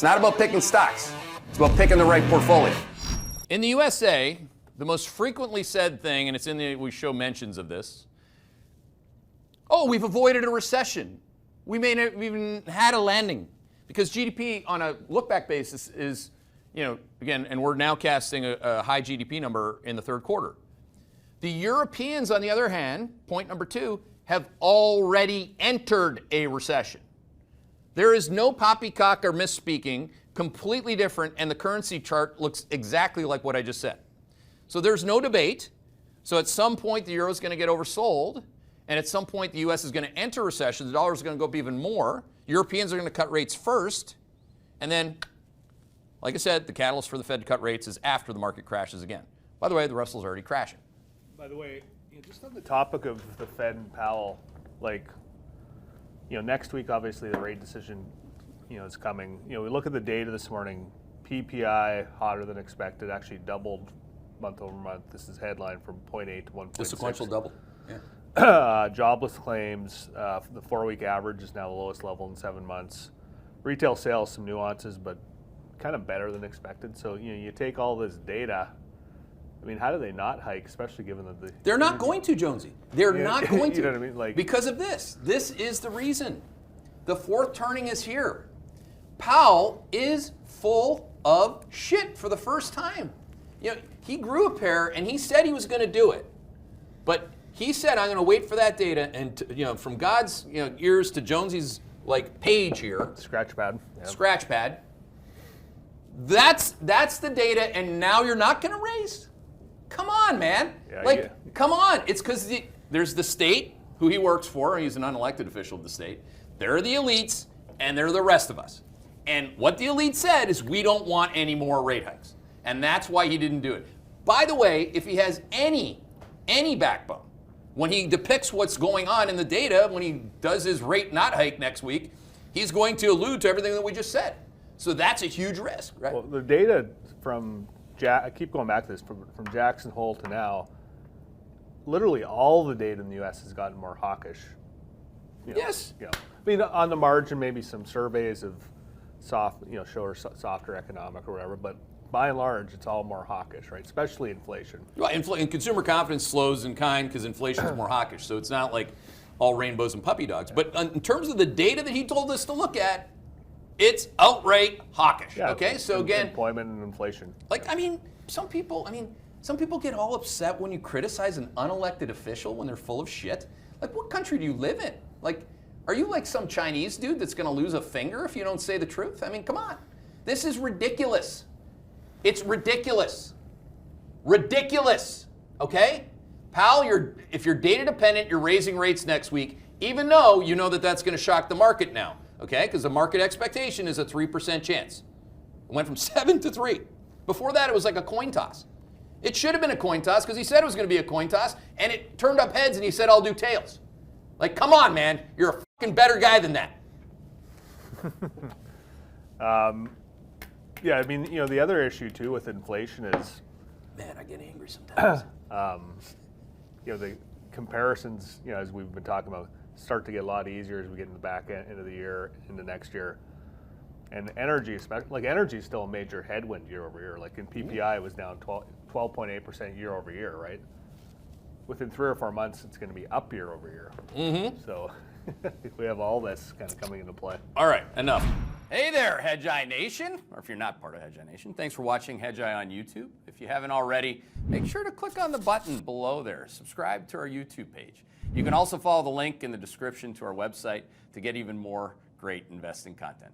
It's not about picking stocks. It's about picking the right portfolio. In the USA, the most frequently said thing, and it's in the, we show mentions of this, oh, we've avoided a recession. We may not have even had a landing. Because GDP on a look-back basis is, again, and we're now casting a high GDP number in the third quarter. The Europeans, on the other hand, point number 2, have already entered a recession. There is no poppycock or misspeaking, completely different, and the currency chart looks exactly like what I just said. So there's no debate. So at some point, the euro is going to get oversold, and at some point, the U.S. is going to enter recession. The dollar is going to go up even more. Europeans are going to cut rates first, and then, like I said, the catalyst for the Fed to cut rates is after the market crashes again. By the way, the Russell's already crashing. By the way, just on the topic of the Fed and Powell, next week, obviously, the rate decision, is coming. We look at the data this morning. PPI hotter than expected, actually doubled month over month. This is headline from 0.8 to 1.6. The sequential double. Yeah. Jobless claims, the 4-week average is now the lowest level in 7 months. Retail sales, some nuances, but kind of better than expected. So you take all this data. I mean, how do they not hike, especially given that they're not going to, Jonesy. They're not going to. You know what I mean? Because of this. This is the reason. The fourth turning is here. Powell is full of shit for the first time. He grew a pair and he said he was going to do it, but he said, I'm going to wait for that data, and from God's ears to Jonesy's page here. Scratch pad. Yeah. Scratch pad. That's the data, and now you're not going to raise? Come on, man. Yeah, come on. It's because there's the state, who he works for. He's an unelected official of the state. There are the elites, and there are the rest of us. And what the elite said is we don't want any more rate hikes. And that's why he didn't do it. By the way, if he has any backbone, when he depicts what's going on in the data, when he does his rate not hike next week, he's going to allude to everything that we just said. So that's a huge risk, right? Well, the data from I keep going back to this, from Jackson Hole to now, literally all the data in the U.S. has gotten more hawkish. Yes. I mean, on the margin, maybe some surveys of show softer economic or whatever, but by and large, it's all more hawkish, right? Especially inflation. Well, and consumer confidence slows in kind because inflation is more hawkish. So it's not like all rainbows and puppy dogs. But in terms of the data that he told us to look at, it's outright hawkish. Yeah, okay, so again, employment and inflation. Some people get all upset when you criticize an unelected official when they're full of shit. What country do you live in? Are you like some Chinese dude that's going to lose a finger if you don't say the truth? I mean, come on. This is ridiculous. It's ridiculous. Ridiculous. Okay? Powell, if you're data dependent, you're raising rates next week, even though you know that that's going to shock the market now. Okay? Because the market expectation is a 3% chance. It went from 7 to 3. Before that, it was like a coin toss. It should have been a coin toss because he said it was going to be a coin toss, and it turned up heads, and he said, I'll do tails. Come on, man. You're a fucking better guy than that. Yeah, I mean, the other issue too with inflation is, man, I get angry sometimes. The comparisons, as we've been talking about, start to get a lot easier as we get in the back end of the year, into next year. And energy, especially, energy is still a major headwind year over year. In PPI, it was down 12.8% year over year, right? Within 3 or 4 months, it's going to be up year over year. Mm-hmm. So we have all this kind of coming into play. All right, enough. Hey there, Hedgeye Nation, or if you're not part of Hedgeye Nation, thanks for watching Hedgeye on YouTube. If you haven't already, make sure to click on the button below there. Subscribe to our YouTube page. You can also follow the link in the description to our website to get even more great investing content.